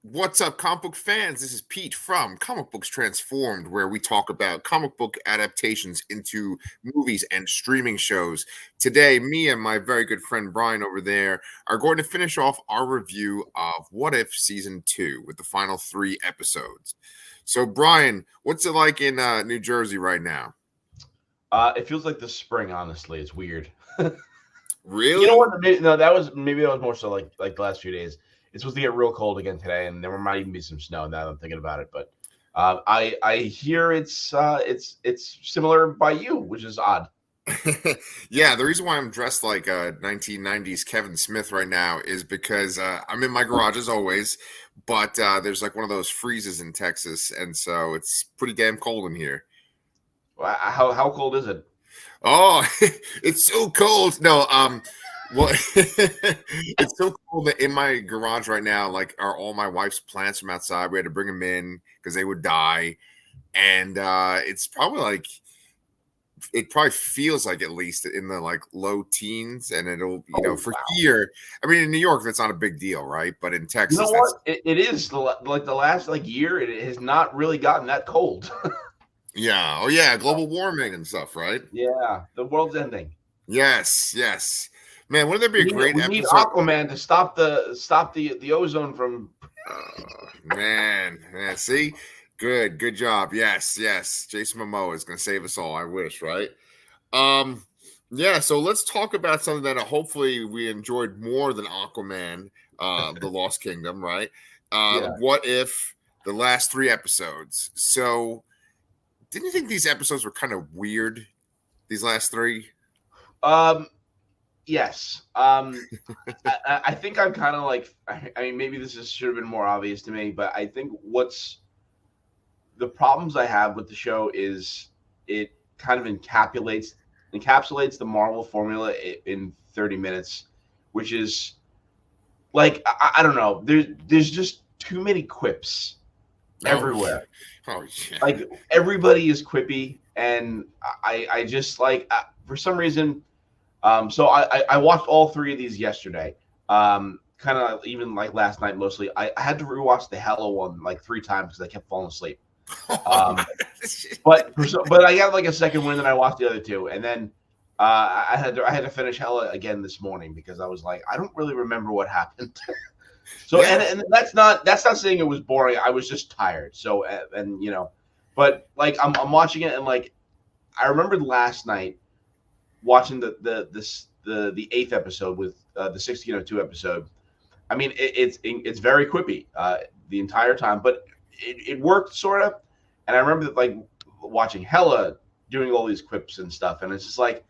What's up, comic book fans? This is Pete from Comic Books Transformed, where we talk about comic book adaptations into movies and streaming shows. Today, me and my very good friend Brian over there are going to finish off our review of What If Season 2 with the final 3 episodes. So, Brian, what's it like in New Jersey right now? It feels like the spring. Honestly, it's weird. You know Really? what? No, maybe that was more so like the last few days. It's supposed to get real cold again today, and there might even be some snow. Now that I'm thinking about it, but I hear it's similar by you, which is odd. Yeah, the reason why I'm dressed like a 1990s Kevin Smith right now is because I'm in my garage as always, but there's like one of those freezes in Texas, and so it's pretty damn cold in here. How cold is it? Oh, it's so cold. No, well, it's so cold that in my garage right now, like, are all my wife's plants from outside. We had to bring them in because they would die, and it's probably like it probably feels like at least in the like low teens, and it'll Oh for wow! here. I mean, in New York, that's not a big deal, right? But in You know Texas, that's what? It is like the last like year. It has not really gotten that cold. yeah, oh yeah, global warming and stuff, right? Yeah, the world's ending. Yes, yes, man. Wouldn't there be a great We need episode? Aquaman to stop the ozone from. Man, yeah, see, good job. Yes, yes, Jason Momoa is going to save us all. I wish, right? Um, yeah. So let's talk about something that hopefully we enjoyed more than Aquaman, the Lost Kingdom, right? Yeah. What if the last 3 episodes? So, didn't you think these episodes were kind of weird? These last three? Um. Yes. I think I'm kind of like. I mean, maybe should have been more obvious to me, but I think what's the problems I have with the show is it kind of encapsulates the Marvel formula in 30 minutes, which is like I don't know. There's just too many quips Oh, everywhere. oh yeah. Like everybody is quippy, and I just like for some reason. So I watched all three of these yesterday. Kind of even like last night mostly. I had to rewatch the Hela one like 3 times because I kept falling asleep. Um, but I got like a second win, and I watched the other two, and then I had to finish Hela again this morning because I was like I don't really remember what happened. So Yeah. and that's not saying it was boring. I was just tired. So and but like I'm watching it and like I remembered last night watching the eighth episode with the 1602 episode. I mean, it's very quippy the entire time, but it worked sort of. And I remember like watching Hela doing all these quips and stuff, and it's just like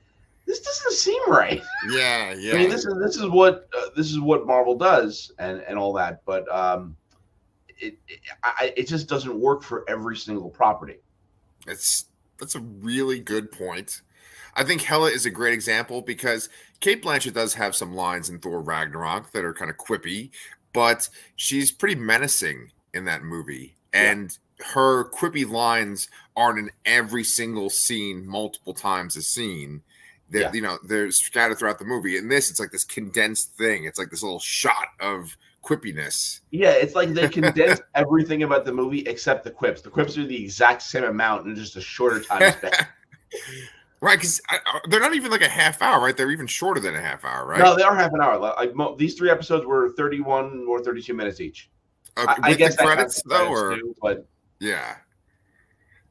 this doesn't seem right. Yeah, I mean, yeah. this is what Marvel does and all that, but it just doesn't work for every single property. That's that's a really good point. I think Hela is a great example because Kate Blanchett does have some lines in Thor Ragnarok that are kind of quippy, but she's pretty menacing in that movie. Yeah, And her quippy lines aren't in every single scene multiple times a scene. That yeah. they're scattered throughout the movie. In this, it's like this condensed thing. It's like this little shot of quippiness. Yeah, it's like they condensed everything about the movie except the quips. The quips are the exact same amount in just a shorter time span. Right, because they're not even like a half hour, right? They're even shorter than a half hour, right? No, they are half an hour. Like these 3 episodes were 31 or 32 minutes each. I With the guess that counts credits the though, credits or too, but yeah,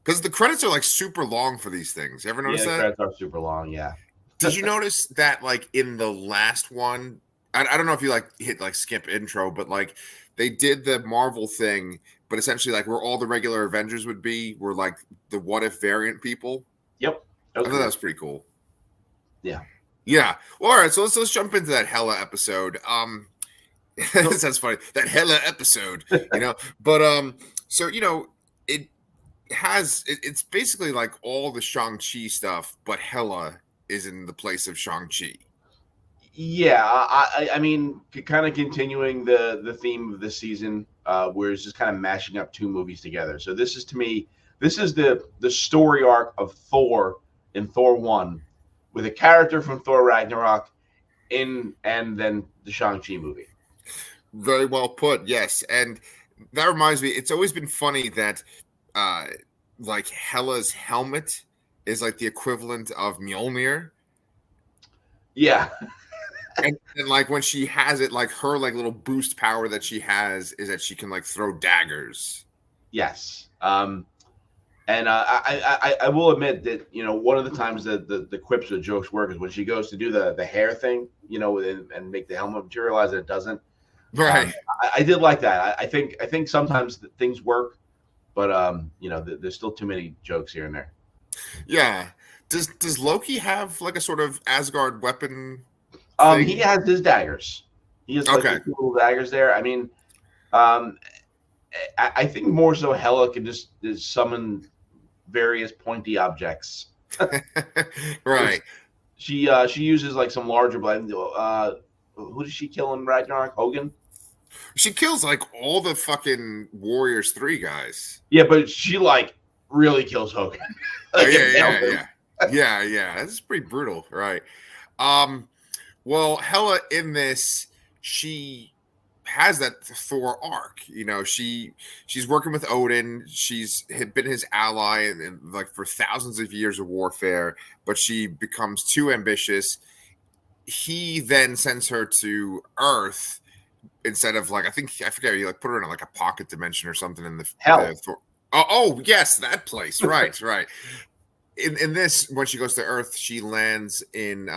because the credits are like super long for these things. You ever yeah, notice the that? credits are super long. Yeah. Did you notice that like in the last one? I don't know if you like hit like skip intro, but like they did the Marvel thing, but essentially like where all the regular Avengers would be were like the what if variant people. Yep. That I was thought that cool. was pretty cool. Yeah. Yeah. Well, all right. So let's jump into that Hella episode. That So sounds funny. That Hella episode, But so it it's basically like all the Shang-Chi stuff, but Hela is in the place of Shang-Chi. yeah, I mean, kind of continuing the theme of this season, where it's just kind of mashing up two movies together. So this is to me, this is the story arc of Thor in Thor 1 with a character from Thor Ragnarok and then the Shang-Chi movie. Very well put. Yes, and That reminds me, it's always been funny that uh like Hela's helmet is like the equivalent of Mjolnir. Yeah. And like when she has it, like her like little boost power that she has is that she can like throw daggers. Yes. And I will admit that one of the times that the quips or jokes work is when she goes to do the hair thing, and make the helmet materialize and it doesn't. Right. I did like that. I think sometimes things work, but there's still too many jokes here and there. Yeah. Does Loki have like a sort of Asgard weapon He thing? has his daggers. He has like Okay. the two little daggers there. I mean, um, I think more so Hela can just summon various pointy objects. Right. She uses like some larger blade. Who does she kill in Ragnarok? Hogan. She kills like all the fucking Warriors 3 guys. Yeah, but she like really kills Hogan. Oh Like, it nails him. yeah. That's pretty brutal, right? Well, Hela in this, she has that Thor arc. She's working with Odin. She's had been his ally and like for thousands of years of warfare, but she becomes too ambitious. He then sends her to Earth instead of like I forget he like put her in like a pocket dimension or something in the Hell. Thor. Oh yes, that place. Right, right. In this, when she goes to Earth, she lands in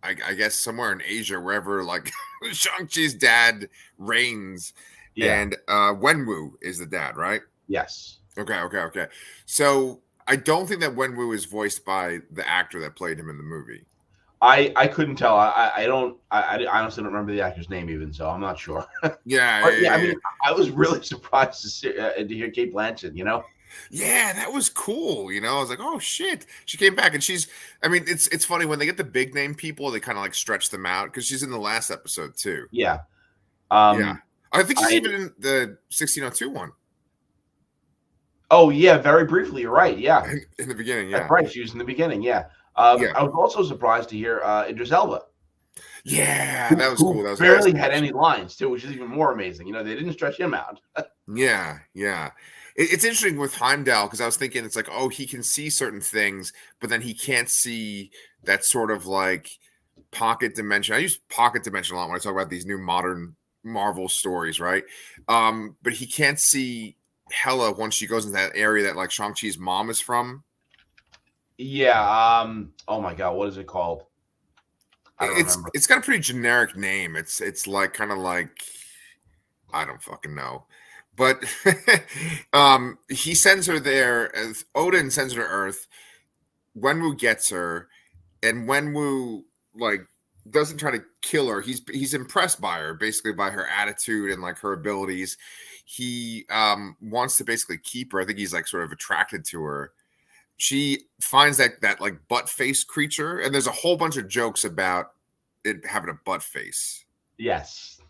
I guess somewhere in Asia, wherever like Shang-Chi's dad reigns, Yeah. and Wenwu is the dad, right? Yes. Okay. So I don't think that Wenwu is voiced by the actor that played him in the movie. I couldn't tell. I don't. I honestly don't remember the actor's name even, so I'm not sure. Yeah, But yeah, I mean, I was really surprised to hear Kate Blanchett. Yeah, that was cool. I was like, oh shit, she came back, and she's. I mean, it's funny when they get the big name people, they kind of like stretch them out because she's in the last episode too. Yeah. Yeah, I think she's I even in the 1602 one Oh yeah, very briefly. You're right. Yeah, in the beginning. that's Yeah, right. She was in the beginning. Yeah. yeah, I was also surprised to hear Idris Elba, yeah. That was cool. who That was barely Cassie had Passion. any lines too, which is even more amazing. They didn't stretch him out. Yeah. It's interesting with Heimdall because I was thinking it's like, oh, he can see certain things, but then he can't see that sort of like pocket dimension. I use pocket dimension a lot when I talk about these new modern Marvel stories, right? But he can't see Hela once she goes into that area that like Shang-Chi's mom is from. Yeah. Oh my God, what is it called? I don't It's remember. it's got a pretty generic name. It's like kind of like I don't fucking know. But he sends her there as Odin sends her to Earth. Wenwu gets her, and Wenwu like doesn't try to kill her. He's impressed by her, basically by her attitude and like her abilities. He wants to basically keep her. I think he's like sort of attracted to her. She finds that like butt face creature, and there's a whole bunch of jokes about it having a butt face. Yes.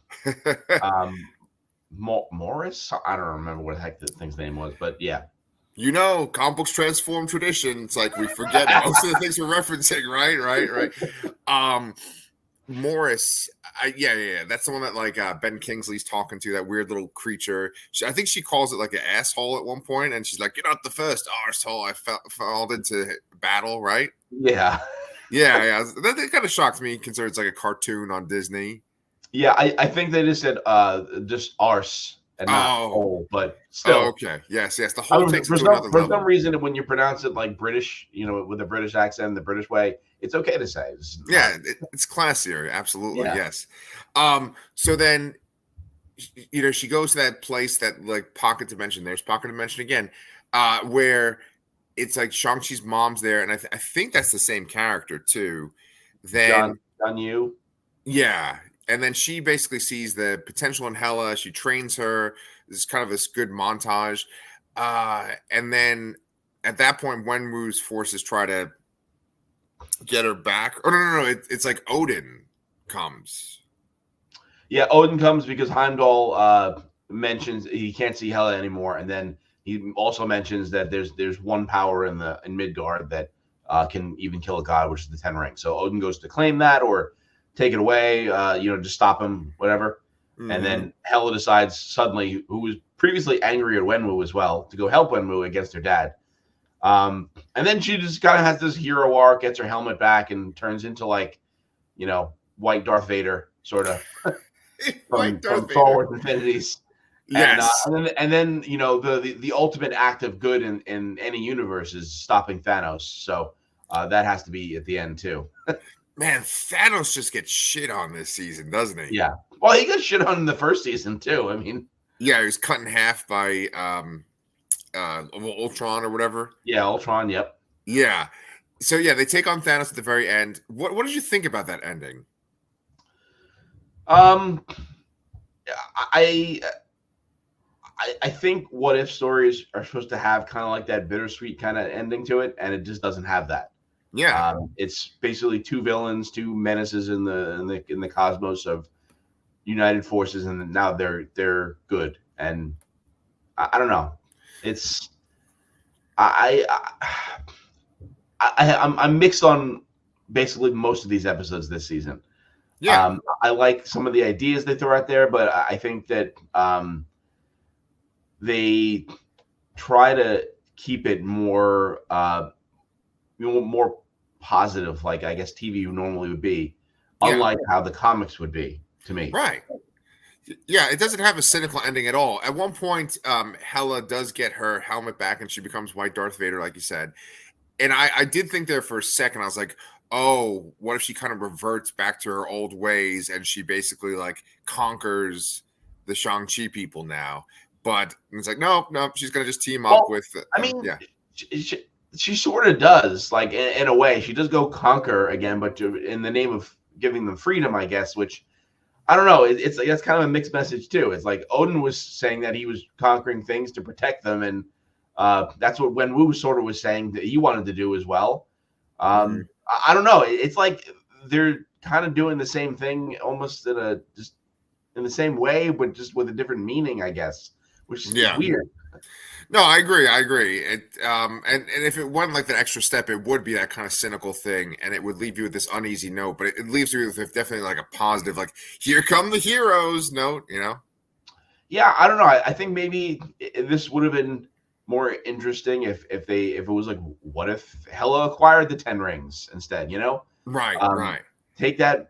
Um, Morris. I don't remember what the heck the thing's name was, but yeah. Comic books transform tradition. It's like we forget most of the things we're referencing, right. Morris, yeah. That's the one that like Ben Kingsley's talking to, that weird little creature. I think she calls it like an asshole at one point, and she's like, "You're not the first arsehole I fell into battle," right? Yeah. Yeah. That kind of shocked me, considering it's like a cartoon on Disney. Yeah, I think they just said just arse and not whole, but Oh, still. okay. Yes. The I whole don't know, takes it to another for level. some reason, when you pronounce it like British, with a British accent, the British way, it's okay to say. Yeah, it's classier. Absolutely, Yeah. yes. So then, she goes to that place that like pocket dimension. There's pocket dimension again, where it's like Shang-Chi's mom's there, and I think that's the same character too. Then, John Yu. yeah, and then she basically sees the potential in Hela. She trains her. This kind of this good montage, and then at that point, Wenwu's forces try to get her back. Oh no! It's like Odin comes. Yeah, Odin comes because Heimdall mentions he can't see Hela anymore, and then he also mentions that there's one power in Midgard that can even kill a god, which is the Ten Ring. So Odin goes to claim that or take it away, to stop him, whatever. And Mm-hmm. then Hela decides suddenly, who was previously angry at Wenwu as well, to go help Wenwu against her dad. And then she just kind of has this hero arc, gets her helmet back, and turns into like, white Darth Vader, sort of White from Darth Star Vader. Wars Infinities. And Yes. the ultimate act of good in any universe is stopping Thanos. So that has to be at the end too. Man, Thanos just gets shit on this season, doesn't he? Yeah. Well, he got shit on in the first season too. I mean, Yeah, he was cut in half by Ultron or whatever. yeah, Ultron. Yep. Yeah. So yeah, they take on Thanos at the very end. What did you think about that ending? Um, I I think what if stories are supposed to have kind of like that bittersweet kind of ending to it, and it just doesn't have that. Yeah. It's basically two villains, two menaces in the cosmos of united forces, and now they're good. And I don't know. It's I, I'm mixed on basically most of these episodes this season. Yeah. I like some of the ideas they throw out there, but I think that they try to keep it more more positive, like I guess TV normally would be, Yeah. unlike how the comics would be to me. Right. Yeah, it doesn't have a cynical ending at all. At one point, Hela does get her helmet back and she becomes White Darth Vader, like you said. And I did think there for a second, I was like, oh, what if she kind of reverts back to her old ways and she basically like conquers the Shang-Chi people now? But it's like, no, she's gonna just team up Well, with I mean, yeah. she sort of does, like in a way. She does go conquer again, but in the name of giving them freedom, I guess. Which I don't know. It's kind of a mixed message too. It's like Odin was saying that he was conquering things to protect them, and that's what Wenwu sort of was saying that he wanted to do as well. Mhm. I don't know. It's like they're kind of doing the same thing, almost just in the same way, but just with a different meaning, I guess, which is Yeah. weird. No, I agree. I agree. It and if it wasn't like that extra step, it would be that kind of cynical thing, and it would leave you with this uneasy note. But it leaves you with definitely like a positive, like here come the heroes note. Yeah, I don't know. I think maybe this would have been more interesting if it was like, what if Hela acquired the 10 rings instead? Right, Um, right. take that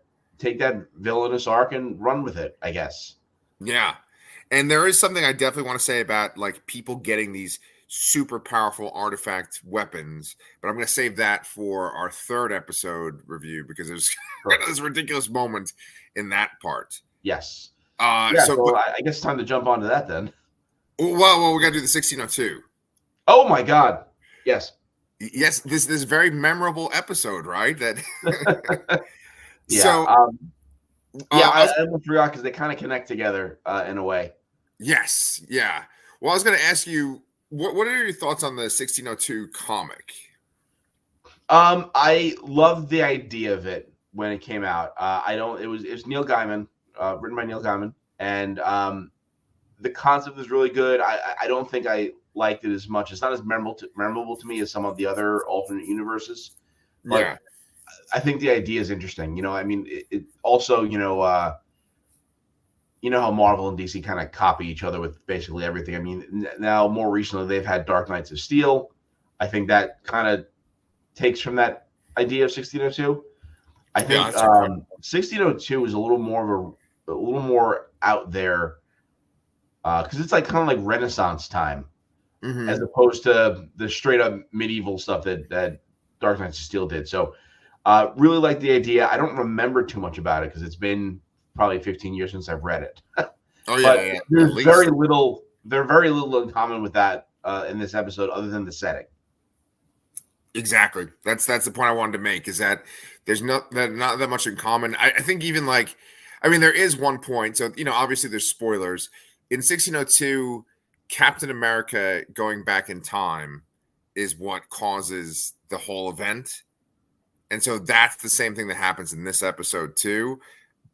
villainous arc and run with it, I guess. Yeah. And there is something I definitely want to say about like people getting these super powerful artifact weapons, but I'm going to save that for our third episode review because there's Sure. this ridiculous moment in that part. Yes. Uh, Yeah. so, So but, I guess it's time to jump onto that then. well, we got to do the 1602. Oh my God. Yes. Yes, this very memorable episode, right? That Yeah. so Yeah. I was, I almost forgot because they kind of connect together in a way. yes, yeah. Well, I was going to ask you, what are your thoughts on the 1602 comic? I loved the idea of it when it came out. I don't. It was Neil Gaiman, written by Neil Gaiman, and the concept is really good. I don't think I liked it as much. It's not as memorable to me as some of the other alternate universes, but Yeah, I think the idea is interesting. I mean, it also, how Marvel and DC kind of copy each other with basically everything. I mean, now more recently they've had Dark Knights of Steel. I think that kind of takes from that idea of 1602. I yeah, think that's true. 1602 is a little more out there because it's like kind of like Renaissance time Mhm. as opposed to the straight up medieval stuff that Dark Knights of Steel did. So really like the idea. I don't remember too much about it because it's been probably 15 years since I've read it. Oh yeah, But yeah, yeah, at there's least. very little. There's very little in common with that in this episode, other than the setting. Exactly. That's the point I wanted to make is that there's not that much in common. I think even like, I mean, there is one point. So obviously there's spoilers in 1602. Captain America going back in time is what causes the whole event, and so that's the same thing that happens in this episode too.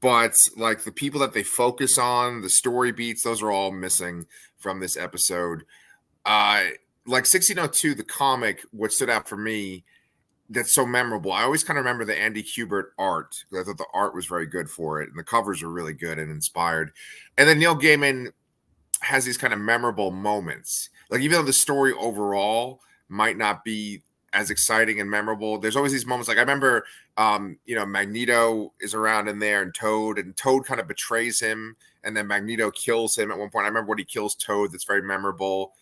But like the people that they focus on, the story beats, those are all missing from this episode. Uh, like 1602, the comic, what stood out for me, that's so memorable. I always kind of remember the Andy Kubert art, 'cause I thought the art was very good for it, and the covers are really good and inspired. And then Neil Gaiman has these kind of memorable moments. Like even though the story overall might not be as exciting and memorable, there's always these moments. Like I remember, Magneto is around in there, and Toad kind of betrays him, and then Magneto kills him at one point. I remember when he kills Toad. That's very memorable.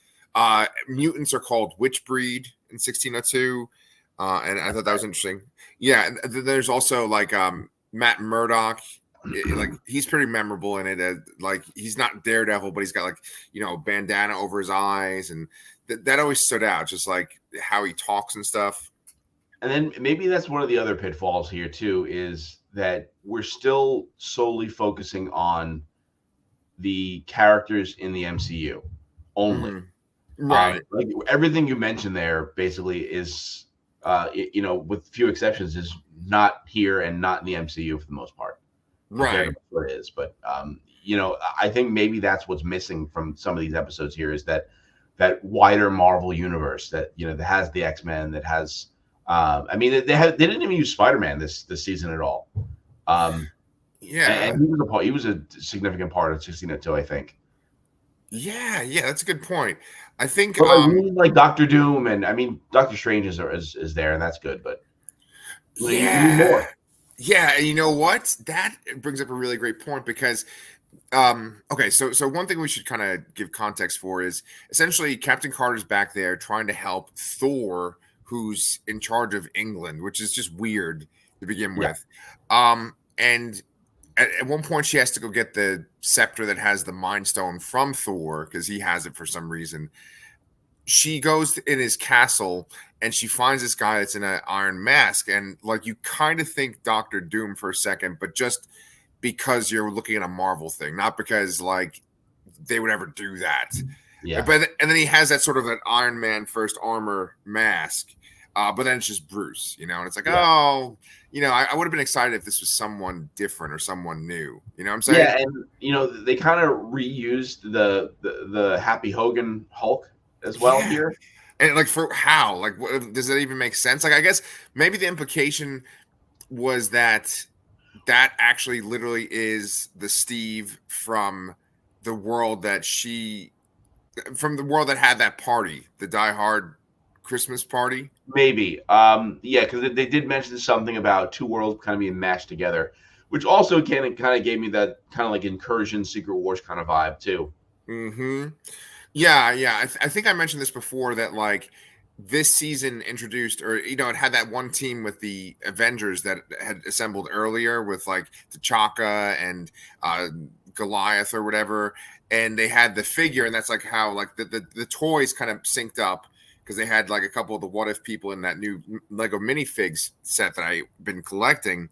Mutants are called Witchbreed in 1602, and I thought that was interesting. Yeah, and there's also like Matt Murdock. Like he's pretty memorable in it. Like he's not Daredevil, but he's got like bandana over his eyes, and that always stood out. Just like how he talks and stuff. And then maybe that's one of the other pitfalls here too, is that we're still solely focusing on the characters in the MCU only. Right. Like everything you mentioned there basically is, with few exceptions, is not here and not in the MCU for the most part. Right. What it is, but I think maybe that's what's missing from some of these episodes here is that wider Marvel universe that that has the X-Men, that has they didn't even use Spider-Man this season at all. Yeah, and he was a significant part of 1602, I think. Yeah, that's a good point. I think but like Doctor Doom, and I mean Doctor Strange is there, and that's good, but you need more. Yeah, and you know what? That brings up a really great point because, okay, so one thing we should kind of give context for is essentially Captain Carter's back there trying to help Thor, who's in charge of England, which is just weird to begin with. And at one point she has to go get the scepter that has the Mind Stone from Thor because he has it for some reason. She goes in his castle and she finds this guy that's in an iron mask, and like you kind of think Doctor Doom for a second, but just because you're looking at a Marvel thing, not because like they would ever do that. Yeah. And then he has that sort of an Iron Man first armor mask, but then it's just Bruce, and it's like, I would have been excited if this was someone different or someone new. You know what I'm saying? Yeah, and they kind of reused the Happy Hogan Hulk as well here. And like for how? Like, does that even make sense? Like, I guess maybe the implication was that actually literally is the Steve from the world that had that party, the Die Hard Christmas party. Maybe, because they did mention something about two worlds kind of being mashed together, which also kind of gave me that kind of like Incursion, Secret Wars kind of vibe too. Mm-hmm. Yeah. I think I mentioned this before that like this season introduced, or it had that one team with the Avengers that had assembled earlier with like T'Chaka and Goliath or whatever, and they had the figure, and that's like how like the toys kind of synced up because they had like a couple of the What If people in that new Lego minifigs set that I've been collecting.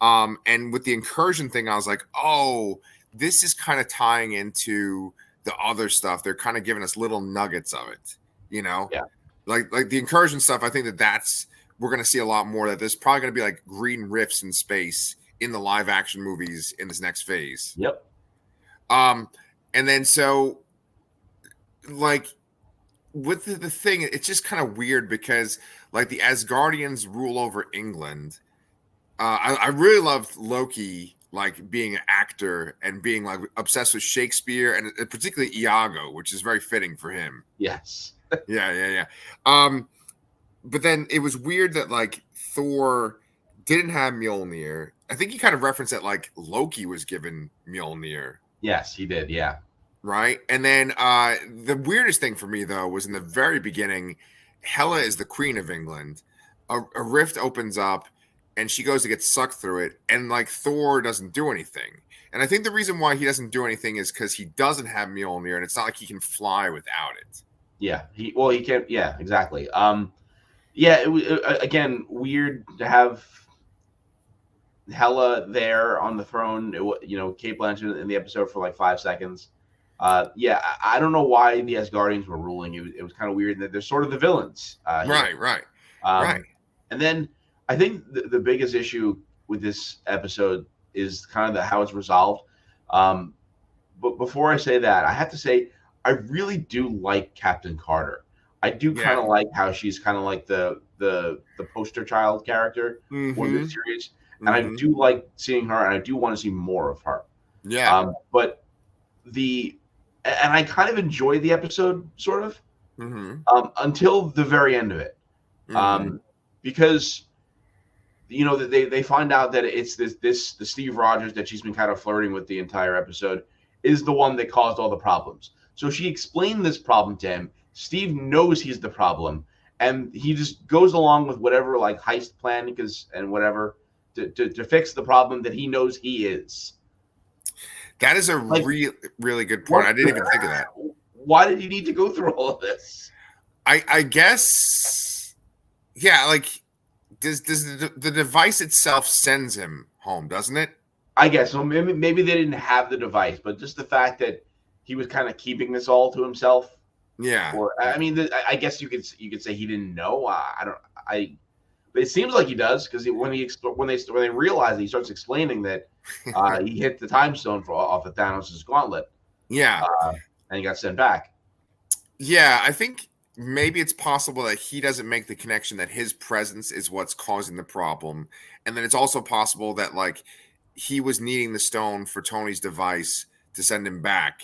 And with the Incursion thing, I was like, oh, this is kind of tying into the other stuff. They're kind of giving us little nuggets of it, Yeah. Like the Incursion stuff. I think we're going to see a lot more. That there's probably going to be like green rifts in space in the live action movies in this next phase. Yep. And then so like with the thing, it's just kind of weird because like the Asgardians rule over England. I really loved Loki, like being an actor and being like obsessed with Shakespeare and particularly Iago, which is very fitting for him. Yes. Yeah. But then it was weird that like Thor didn't have Mjolnir. I think he kind of referenced that like Loki was given Mjolnir. Yes, he did. Yeah. Right. And then the weirdest thing for me though was in the very beginning, Hela is the Queen of England. A rift opens up and she goes to get sucked through it, and like Thor doesn't do anything. And I think the reason why he doesn't do anything is because he doesn't have Mjolnir, and it's not like he can fly without it. Yeah, he can't. Yeah, exactly. It was again weird to have Hela there on the throne. Kate Blanchett in the episode for like 5 seconds. I don't know why the Asgardians were ruling. It was kind of weird that they're sort of the villains. Right. And then I think the biggest issue with this episode is kind of how it's resolved. But before I say that, I have to say I really do like Captain Carter. I do kind of like how she's kind of like the the poster child character for Mm-hmm. this series, and I Mm-hmm. do like seeing her, and I do want to see more of her. Yeah. But and I kind of enjoyed the episode, sort of, Mm-hmm. until the very end of it, Mm-hmm. because they find out that it's the Steve Rogers that she's been kind of flirting with the entire episode is the one that caused all the problems. So she explained this problem to him. Steve knows he's the problem, and he just goes along with whatever like heist plan and whatever to fix the problem that he knows he is. That is a Like, really good point. what? I didn't even think of that. Why did you need to go through all of this? I guess, yeah, like does the device itself sends him home, doesn't it? I guess so. Maybe they didn't have the device, but just the fact that he was kind of keeping this all to himself. Yeah. Or I mean, I guess you could say he didn't know. I don't. But it seems like he does because when they realize it, he starts explaining that he hit the time stone off of Thanos' gauntlet. Yeah. And he got sent back. Yeah, I think maybe it's possible that he doesn't make the connection that his presence is what's causing the problem. And then it's also possible that like he was needing the stone for Tony's device to send him back,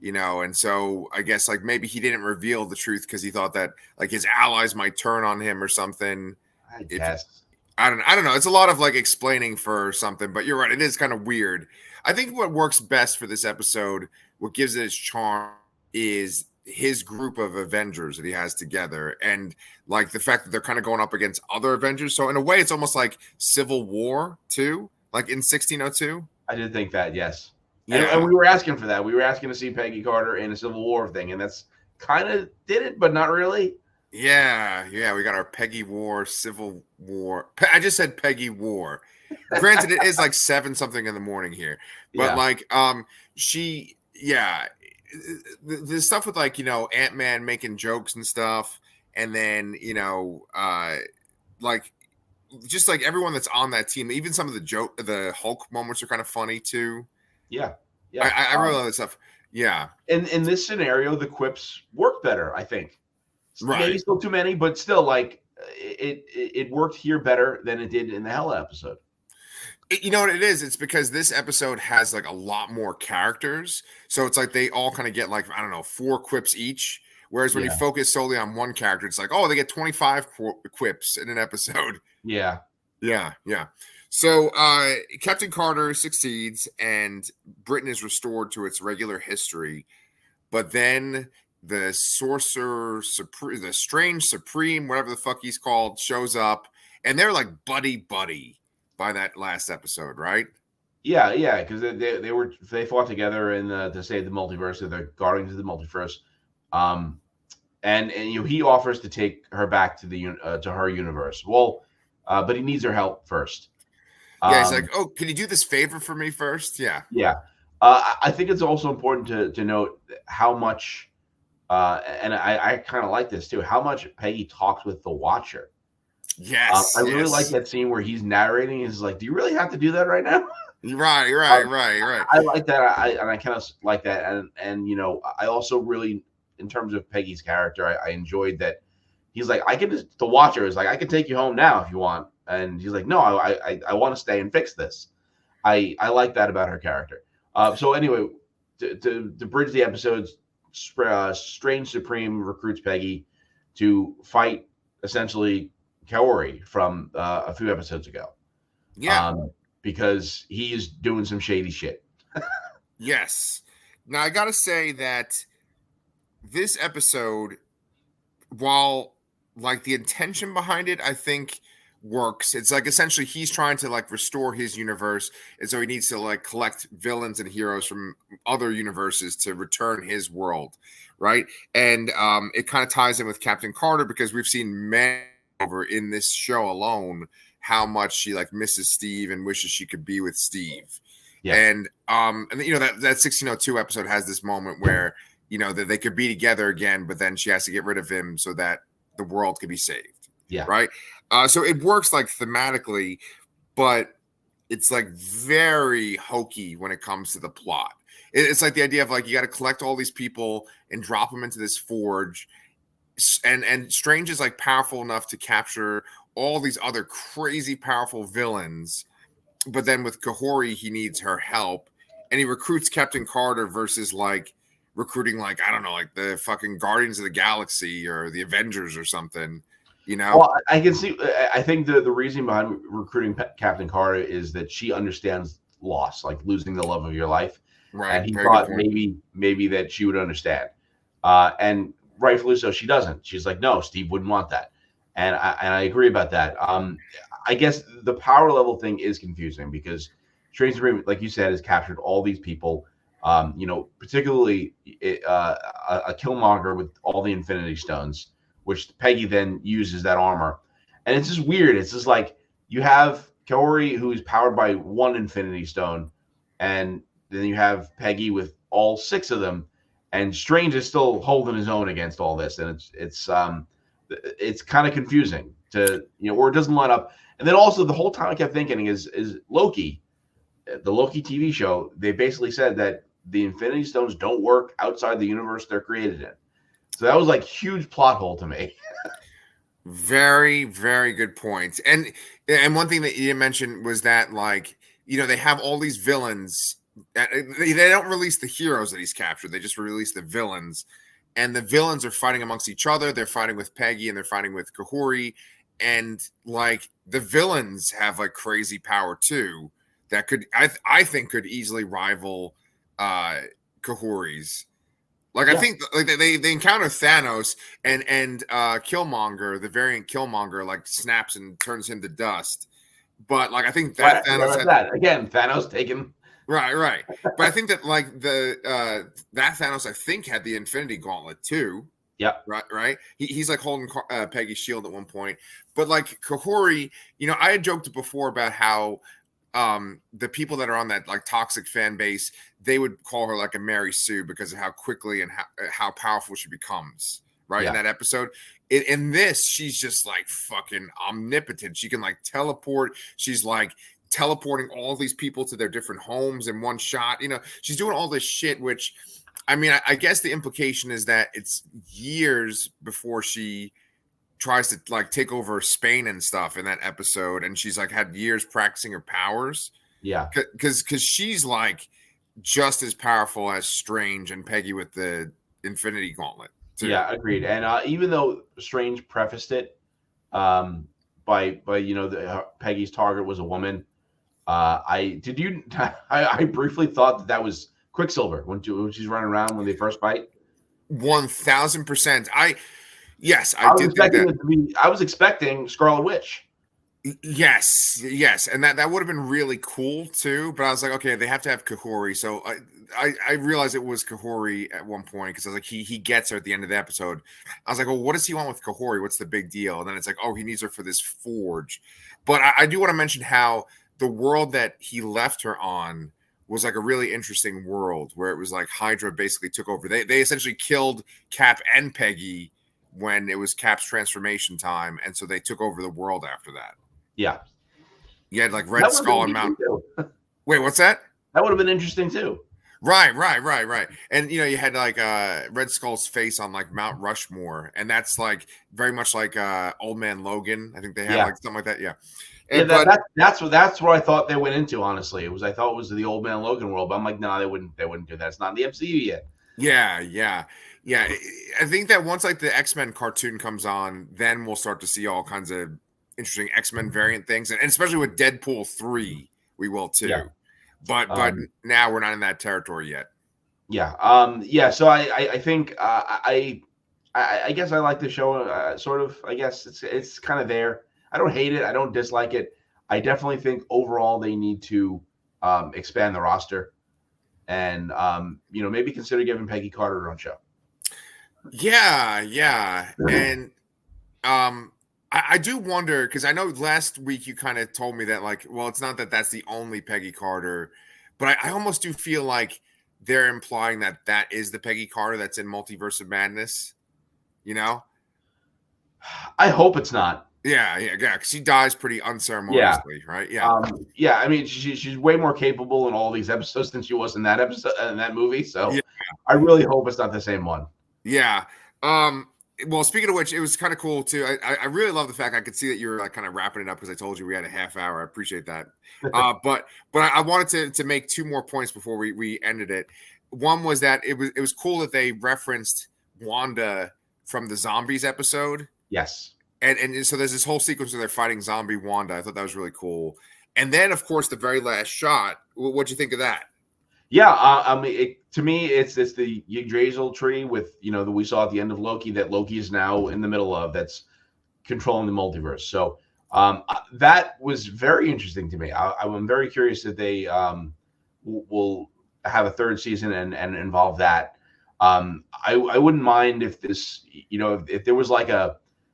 and so I guess like maybe he didn't reveal the truth because he thought that like his allies might turn on him or something. I guess. I don't know. It's a lot of like explaining for something, but you're right. It is kind of weird. I think what works best for this episode, what gives it its charm, is his group of Avengers that he has together, and like the fact that they're kind of going up against other Avengers. So in a way, it's almost like Civil War too, like in 1602. I did think that, yes. Yeah, And we were asking for that. We were asking to see Peggy Carter in a Civil War thing, and that's kind of did it, but not really. yeah. We got our Peggy War, Civil War. I just said Peggy War. Granted, it is like 7 something in the morning here, but Yeah. like, the stuff with like Ant-Man making jokes and stuff, and then like just like everyone that's on that team, even some of the Hulk moments are kind of funny too. Yeah. I really love that stuff. Yeah. In this scenario, the quips work better, I think. Right. Maybe still too many, but still, like it worked here better than it did in the Hela episode. You know what it is? It's because this episode has like a lot more characters, so it's like they all kind of get like, I don't know, 4 quips each. Whereas when you focus solely on one character, it's like, oh, they get 25 quips in an episode. Yeah. So Captain Carter succeeds, and Britain is restored to its regular history. But then the Sorcerer Supreme, the Strange Supreme, whatever the fuck he's called, shows up, and they're like buddy by that last episode, right? Yeah, because they fought together to save the multiverse, of the Guardians of the Multiverse, and he offers to take her back to her universe. Well, but he needs her help first. Yeah, he's like, oh, can you do this favor for me first? Yeah. I think it's also important to note how much, and I kind of like this too, how much Peggy talks with the Watcher. Yes, I really like that scene where he's narrating. He's like, "Do you really have to do that right now?" Right. I like that. I kind of like that, and I also really, in terms of Peggy's character, I enjoyed that. He's like, the Watcher is like, I can take you home now if you want, and he's like, no, I want to stay and fix this. I like that about her character. So anyway, to bridge the episodes, Strange Supreme recruits Peggy to fight essentially Kaori from a few episodes ago. Yeah. Because he's doing some shady shit. Yes. Now I gotta say that this episode, while like the intention behind it, I think works. It's like essentially he's trying to like restore his universe, and so he needs to like collect villains and heroes from other universes to return his world, right? And it kind of ties in with Captain Carter because we've seen men over in this show alone how much she like misses Steve and wishes she could be with Steve. Yeah. And that 1602 episode has this moment where that they could be together again, but then she has to get rid of him so that the world could be saved. Yeah. Right. So it works like thematically, but it's like very hokey when it comes to the plot. It's like the idea of like you got to collect all these people and drop them into this forge and Strange is like powerful enough to capture all these other crazy powerful villains, but then with Kahori he needs her help, and he recruits Captain Carter versus like recruiting like I don't know like the fucking Guardians of the Galaxy or the Avengers or something, you know? Well, I can see. I think the reason behind recruiting Captain Carter is that she understands loss, like losing the love of your life, Right. and he Very good thought point. maybe that she would understand, and rightfully so. She doesn't. She's like, no, Steve wouldn't want that, and I agree about that. I guess the power level thing is confusing because Strange Supreme, like you said, has captured all these people. Particularly a Killmonger with all the Infinity Stones, which Peggy then uses that armor. And it's just weird. It's just like you have Kaori, who's powered by one Infinity Stone, and then you have Peggy with all 6 of them, and Strange is still holding his own against all this, and it's kind of confusing to or it doesn't line up. And then also the whole time I kept thinking is Loki, the Loki TV show. They basically said that the Infinity Stones don't work outside the universe they're created in. So that was like huge plot hole to me. Very, very good points. And one thing that you mentioned was that like, they have all these villains. They don't release the heroes that he's captured. They just release the villains. And the villains are fighting amongst each other. They're fighting with Peggy and they're fighting with Kahori. And like the villains have like crazy power too. That could I think could easily rival Kahori's. Like I think like they encounter Thanos and Killmonger, the variant Killmonger, like snaps and turns him to dust. But like I think that Thanos that again, Thanos taken right. But I think that like that Thanos I think had the Infinity Gauntlet too. Yeah. Right. He's like holding Peggy's shield at one point. But like Kahori, I had joked before about how the people that are on that like toxic fan base, they would call her like a Mary Sue because of how quickly and how powerful she becomes, right? In that episode. In this, she's just like fucking omnipotent. She can like teleport. She's like teleporting all these people to their different homes in one shot. She's doing all this shit, which I mean, I guess the implication is that it's years before she tries to like take over Spain and stuff in that episode, and she's like had years practicing her powers. Yeah, because she's like just as powerful as Strange and Peggy with the Infinity Gauntlet too. Yeah, agreed. And even though Strange prefaced it by Peggy's target was a woman, I briefly thought that was Quicksilver when she's running around when they first fight. 1000%. Yes, I did think that. I was expecting Scarlet Witch. Yes, and that would have been really cool too. But I was like, okay, they have to have Kahori. So I realized it was Kahori at one point because I was like, he gets her at the end of the episode. I was like, well, what does he want with Kahori? What's the big deal? And then it's like, oh, he needs her for this forge. But I do want to mention how the world that he left her on was like a really interesting world where it was like Hydra basically took over. They essentially killed Cap and Peggy when it was Cap's transformation time, and so they took over the world after that. Yeah. You had like Red Skull and Mount. Wait, what's that? That would have been interesting too. Right. And you had like Red Skull's face on like Mount Rushmore, and that's like very much like Old Man Logan. I think they had like something like that. Yeah. And, that's what I thought they went into. Honestly, I thought it was the Old Man Logan world, but I'm like, no, they wouldn't do that. It's not in the MCU yet. Yeah. I think that once like the X-Men cartoon comes on, then we'll start to see all kinds of interesting X-Men variant things, and especially with Deadpool 3, we will too. Yeah. But now we're not in that territory yet. Yeah. So I think I guess I like the show. Sort of. I guess it's kind of there. I don't hate it. I don't dislike it. I definitely think overall they need to expand the roster, and maybe consider giving Peggy Carter her own show. Yeah. And I do wonder, because I know last week you kind of told me that like, well, it's not that that's the only Peggy Carter, but I almost do feel like they're implying that is the Peggy Carter that's in Multiverse of Madness. I hope it's not. Yeah, because she dies pretty unceremoniously, right? Yeah. I mean, she's way more capable in all these episodes than she was in that episode in that movie. So I really hope it's not the same one. Yeah. Well, speaking of which, it was kind of cool too. I really love the fact I could see that you were like kind of wrapping it up because I told you we had a half hour. I appreciate that. But I wanted to make two more points before we ended it. One was that it was cool that they referenced Wanda from the zombies episode, Yes. and so there's this whole sequence where they're fighting zombie Wanda. I thought that was really cool. And then of course the very last shot. What'd you think of that? Yeah, I mean, to me, it's the Yggdrasil tree with that we saw at the end of Loki that Loki is now in the middle of that's controlling the multiverse. So that was very interesting to me. I'm very curious that they will have a third season and involve that. I wouldn't mind if this, if there was like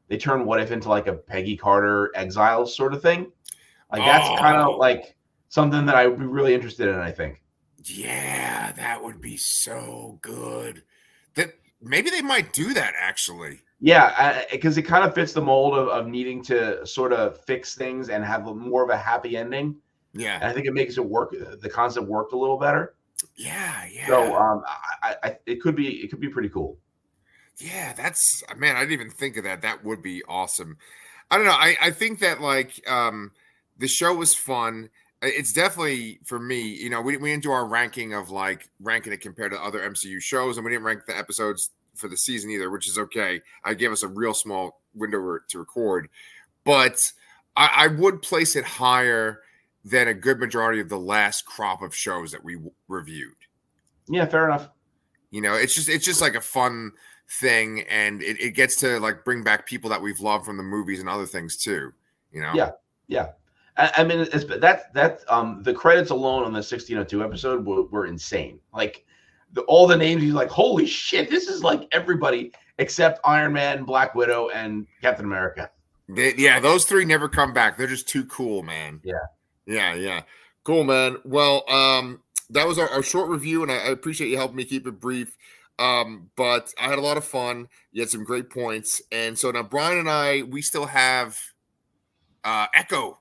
they turn What If into like a Peggy Carter Exiles sort of thing. Like that's kind of Oh, like something that I would be really interested in, I think. yeah, that would be so good. That maybe they might do that actually. Yeah, because it kind of fits the mold of needing to sort of fix things and have more of a happy ending. Yeah, And I think it makes it work. The concept worked a little better. yeah, So yeah, it could be pretty cool. yeah. That's man. I didn't even think of that. That would be awesome. I don't know. I think that like the show was fun. It's definitely for me. We didn't do our ranking of like ranking it compared to other MCU shows, and we didn't rank the episodes for the season either, which is okay. I gave us a real small window to record, but I would place it higher than a good majority of the last crop of shows that we reviewed. Yeah, fair enough. It's just like a fun thing, and it gets to like bring back people that we've loved from the movies and other things too. Yeah, yeah. I mean, the credits alone on the 1602 episode were insane. Like all the names, he's like, holy shit, this is like everybody except Iron Man, Black Widow, and Captain America. Yeah, those three never come back. They're just too cool, man. Yeah. Yeah, yeah. Cool, man. Well, that was our short review, and I appreciate you helping me keep it brief. But I had a lot of fun. You had some great points. And so now Brian and we still have Echo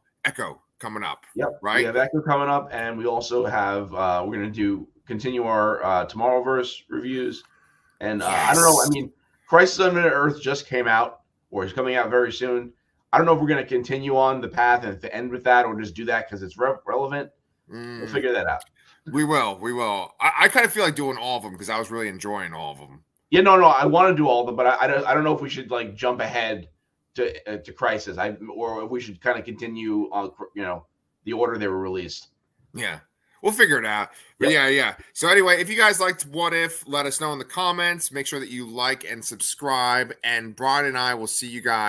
coming up, Yep. We right? have Echo coming up, and we also have we're gonna continue our Tomorrowverse reviews. And I don't know. I Yes. mean, Crisis on Infinite Earth just came out, or is coming out very soon. I don't know if we're gonna continue on the path and to end with that, or just do that because it's relevant. We'll figure that out. We will. We will. I kind of feel like doing all of them because I was really enjoying all of them. Yeah, no, no. I want to do all of them, but I don't know if we should like jump ahead to Crisis. Or if we should kind of continue on the order they were released. Yeah. We'll figure it out. But Yep. yeah. So anyway, if you guys liked What If, let us know in the comments. Make sure that you like and subscribe. And Brian and I will see you guys.